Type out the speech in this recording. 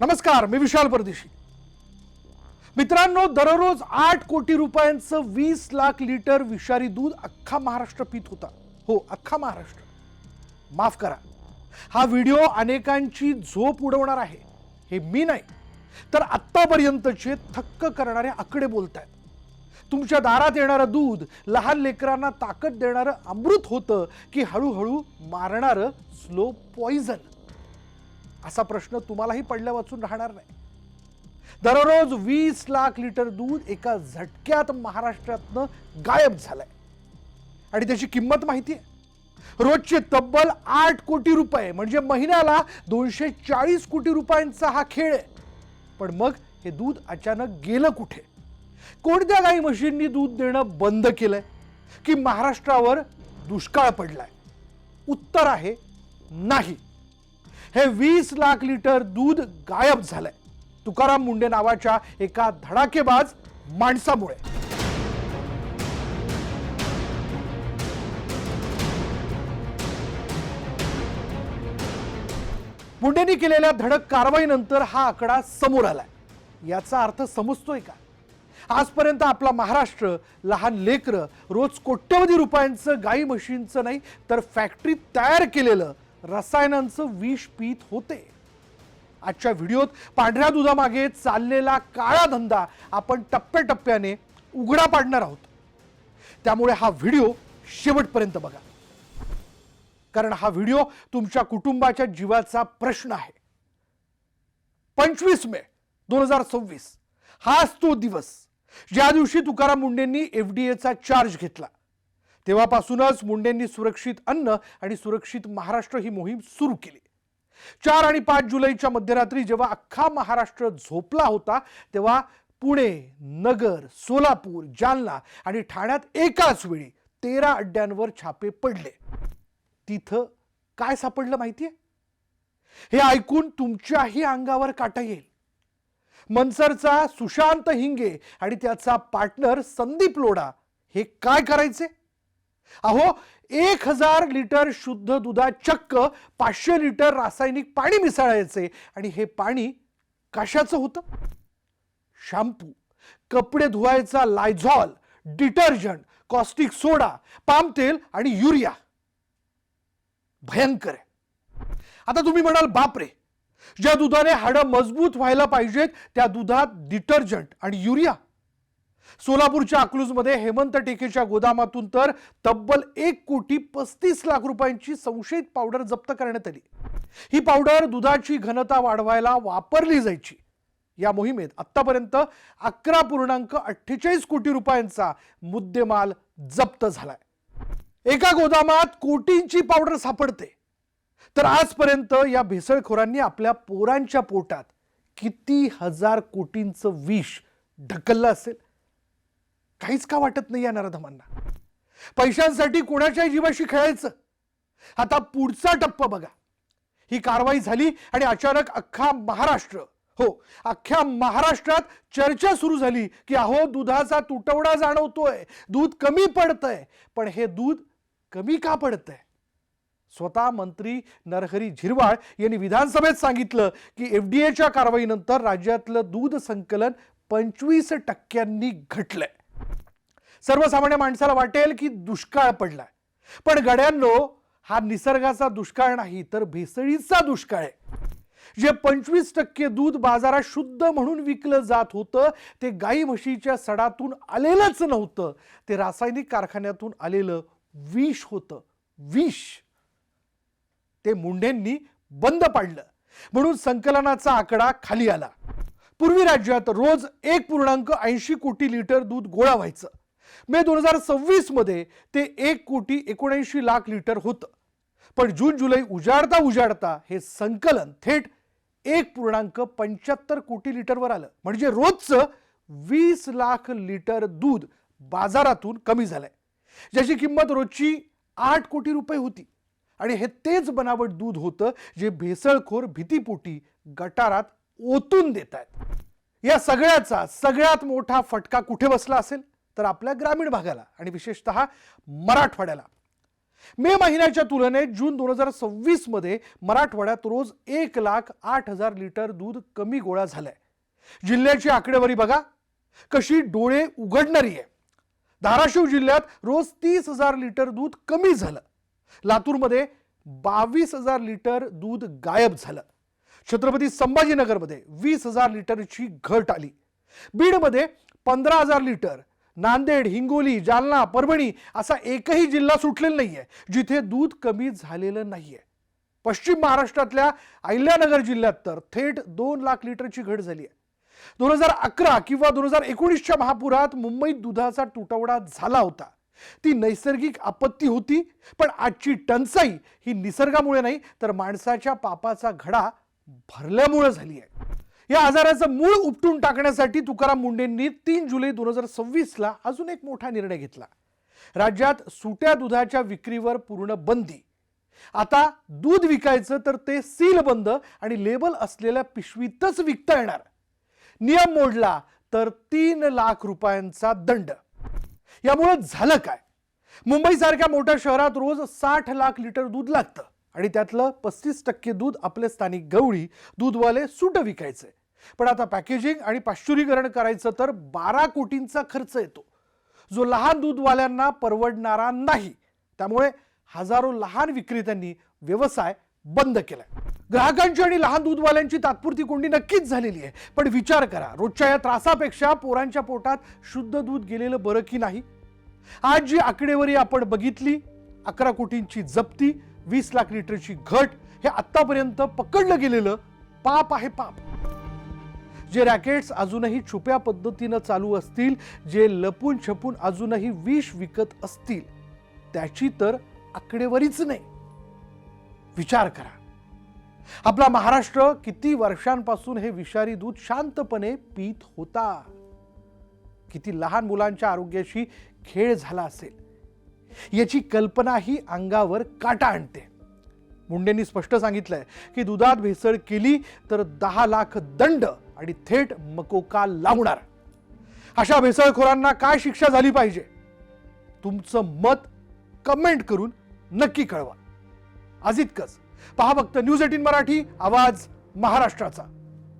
नमस्कार, मी विशाल परदेशी. मित्रांनो, दररोज 8 कोटी रुपयांचं 20 लाख लिटर विषारी दूध अख्खा महाराष्ट्र पित होता. हो, अख्खा महाराष्ट्र. माफ करा, हा व्हिडिओ अनेकांची झोप उडवणार आहे. हे मी नाही, तर आत्तापर्यंतचे थक्क करणारे आकडे बोलतायत. तुमच्या दारात येणारं दूध लहान लेकरांना ताकद देणारं अमृत होतं की हळूहळू मारणारं स्लो पॉइझन? असा प्रश्न तुम्हालाही पडल्या वाचून राहणार नाही. दररोज 20 लाख लिटर दूध एका झटक्यात महाराष्ट्रातनं गायब झालंय. आणि त्याची किंमत माहिती आहे? रोजचे तब्बल 8 कोटी रुपये, म्हणजे महिन्याला 240 कोटी रुपयांचा हा खेळ आहे. पण मग हे दूध अचानक गेलं कुठे? कोणत्या गाई म्हशींनी दूध देणं बंद केलंय की महाराष्ट्रावर दुष्काळ पडलाय? उत्तर आहे नाही. हे 20 लाख लिटर दूध गायब झालंय तुकाराम मुंडे नावाच्या एका धडाकेबाज माणसामुळे. मुंडेंनी केलेल्या धडक कारवाईनंतर हा आकडा समोर आलाय. याचा अर्थ समजतोय का? आजपर्यंत आपला महाराष्ट्र लहान लेकरं रोज कोट्यवधी रुपयांचं गाई म्हशींचं नाही, तर फॅक्टरीत तयार केलेलं रसायनांचं विष पीत होते. आजच्या व्हिडिओत पांढऱ्या दुधामागे चाललेला काळा धंदा आपण टप्प्याटप्प्याने उघडा पाडणार आहोत. त्यामुळे हा व्हिडिओ शेवटपर्यंत बघा, कारण हा व्हिडिओ तुमच्या कुटुंबाच्या जीवाचा प्रश्न आहे. 25 मे 2026 हाच तो दिवस ज्या दिवशी तुकाराम मुंडेंनी एफडीएचा चार्ज घेतला. तेव्हापासूनच मुंडेंनी सुरक्षित अन्न आणि सुरक्षित महाराष्ट्र ही मोहीम सुरू केली. 4 आणि 5 जुलैच्या मध्यरात्री जेव्हा अख्खा महाराष्ट्र झोपला होता, तेव्हा पुणे, नगर, सोलापूर, जालना आणि ठाण्यात एकाच वेळी 13 अड्ड्यांवर छापे पडले. तिथं काय सापडलं माहितीये? हे ऐकून तुमच्याही अंगावर काटा येईल. मनसरचा सुशांत हिंगे आणि त्याचा पार्टनर संदीप लोढा हे काय करायचे? अहो, 1000 लिटर शुद्ध दुधात चक्क 500 लिटर रासायनिक पाणी मिसळायचे. आणि हे पाणी कशाचं होतं? शॅम्पू, कपडे धुवायचा लायझॉल, डिटर्जंट, कॉस्टिक सोडा, पाम तेल आणि युरिया. भयंकर आहे. आता तुम्ही म्हणाल, बापरे, ज्या दुधाने हाडं मजबूत व्हायला पाहिजेत त्या दुधात डिटर्जंट आणि युरिया? सोलापूरच्या अकलूजमध्ये हेमंत टेकेच्या गोदामातून तर तब्बल 1 कोटी 35 लाख रुपयांची संशयित पावडर जप्त करण्यात आली. ही पावडर दुधाची घनता वाढवायला वापरली जायची. या मोहिमेत आतापर्यंत 11.48 कोटी रुपयांचा मुद्देमाल जप्त झालाय. एका गोदामात कोटींची पावडर सापडते, तर आजपर्यंत या भेसळखोरांनी आपल्या पोरांच्या पोटात किती हजार कोटींचं विष ढकललं असेल? काहीच का वाटत नाही या नराधमांना? पैशांसाठी कोणाच्याही जीवाशी खेळायचं? आता पुढचा टप्पा बघा. ही कारवाई झाली आणि अचानक अख्खा महाराष्ट्र, हो, अख्ख्या महाराष्ट्रात चर्चा सुरू झाली की अहो, दुधाचा तुटवडा जाणवतोय, दूध कमी पडतंय. पण हे दूध कमी का पडतंय? स्वतः मंत्री नरहरी झिरवाळ यांनी विधानसभेत सांगितलं की एफडीएच्या कारवाईनंतर राज्यातलं दूध संकलन 25% घटलंय. सर्वसामान्य माणसाला वाटेल की दुष्काळ पडलाय, पण गड्यांनो, हा निसर्गाचा दुष्काळ नाही, तर भेसळीचा दुष्काळ आहे. जे 25% दूध बाजारात शुद्ध म्हणून विकलं जात होतं, ते गाई म्हशीच्या सडातून आलेलंच नव्हतं, ते रासायनिक कारखान्यातून आलेलं विष होतं. विष. ते मुंडेंनी बंद पाडलं, म्हणून संकलनाचा आकडा खाली आला. पूर्वी राज्यात रोज 1.80 कोटी लिटर दूध गोळा व्हायचं. मे 2026 मध्ये ते 1 कोटी 79 लाख लिटर होतं. पण जून जुलै उजाडता हे संकलन थेट 1.75 कोटी लिटरवर आलं. म्हणजे रोजचं 20 लाख लिटर दूध बाजारातून कमी झालंय, ज्याची किंमत रोजची 8 कोटी रुपये होती. आणि हे तेच बनावट दूध होतं जे भेसळखोर भीतीपोटी गटारात ओतून देत आहेत. या सगळ्याचा सगळ्यात मोठा फटका कुठे बसला असेल? तर आपल्या ग्रामीण भागाला आणि विशेषतः मराठवाड्याला. मे महिन्याच्या तुलनेत जून 2026 मध्ये मराठवाड्यात रोज 1,08,000 लिटर दूध कमी गोळा झालंय. जिल्ह्याची आकडेवारी बघा कशी डोळे उघडणारी आहे. धाराशिव जिल्ह्यात रोज 30,000 लिटर दूध कमी झालं. लातूरमध्ये 22,000 लिटर दूध गायब झालं. छत्रपती संभाजीनगरमध्ये 20,000 लिटरची घट आली. बीडमध्ये 15,000 लिटर. नांदेड, हिंगोली, जालना, परभणी असा एकही जिल्हा सुटलेला नाहीये जिथे दूध कमी झालेलं नाहीये. पश्चिम महाराष्ट्रातल्या अहिल्यानगर जिल्ह्यात तर थेट 2 लाख लिटरची घट झाली आहे. 2011 किंवा 2019च्या महापुरात मुंबईत दुधाचा तुटवडा झाला होता. ती नैसर्गिक आपत्ती होती, पण आजची टंचाई ही निसर्गामुळे नाही तर माणसाच्या पापाचा घडा भरल्यामुळे झाली आहे. या आजाराचं मूळ उपटून टाकण्यासाठी तुकाराम मुंडेंनी 3 जुलै 2026 ला अजून एक मोठा निर्णय घेतला. राज्यात सुट्या दुधाच्या विक्रीवर पूर्ण बंदी. आता दूध विकायचं तर ते सील बंद आणि लेबल असलेल्या पिशवीतच विकता येणार. नियम मोडला तर 3 लाख रुपयांचा दंड. यामुळे झालं काय? मुंबईसारख्या मोठ्या शहरात रोज 60 लाख लिटर दूध लागतं आणि त्यातलं 35% दूध आपले स्थानिक गवळी दूधवाले सुट विकायचे. पण आता पॅकेजिंग आणि पाश्चुरीकरण करायचं तर 12 कोटींचा खर्च येतो, जो लहान दूधवाल्यांना परवडणारा नाही. त्यामुळे हजारो लहान विक्रेत्यांनी व्यवसाय बंद केलाय. ग्राहकांची आणि लहान दूधवाल्यांची तात्पुरती कोंडी नक्कीच झालेली आहे. पण विचार करा, रोजच्या या त्रासापेक्षा पोरांच्या पोटात शुद्ध दूध गेलेलं बरं की नाही? आज जी आकडेवारी आपण बघितली, 11 कोटींची जप्ती, 20 लाख लिटरची घट, हे आतापर्यंत पकडलं गेलेलं पाप आहे पाप. जे रॅकेट्स अजूनही छुप्या पद्धतीनं चालू असतील, जे लपून छपून अजूनही विष विकत असतील, त्याची तर आकडेवारीच नाही. विचार करा, आपला महाराष्ट्र किती वर्षांपासून हे विषारी दूध शांतपणे पीत होता. किती लहान मुलांच्या आरोग्याशी खेळ झाला असेल याची कल्पनाही अंगावर काटा आणते. मुंडेंनी स्पष्ट सांगितलंय की दुधात भेसळ केली तर 10 लाख दंड आणि थेट मकोका लावणार. अशा भेसळखोरांना काय शिक्षा झाली पाहिजे? तुमचं मत कमेंट करून नक्की कळवा. आज इतकंच. पहा फक्त न्यूज 18 मराठी, आवाज महाराष्ट्राचा.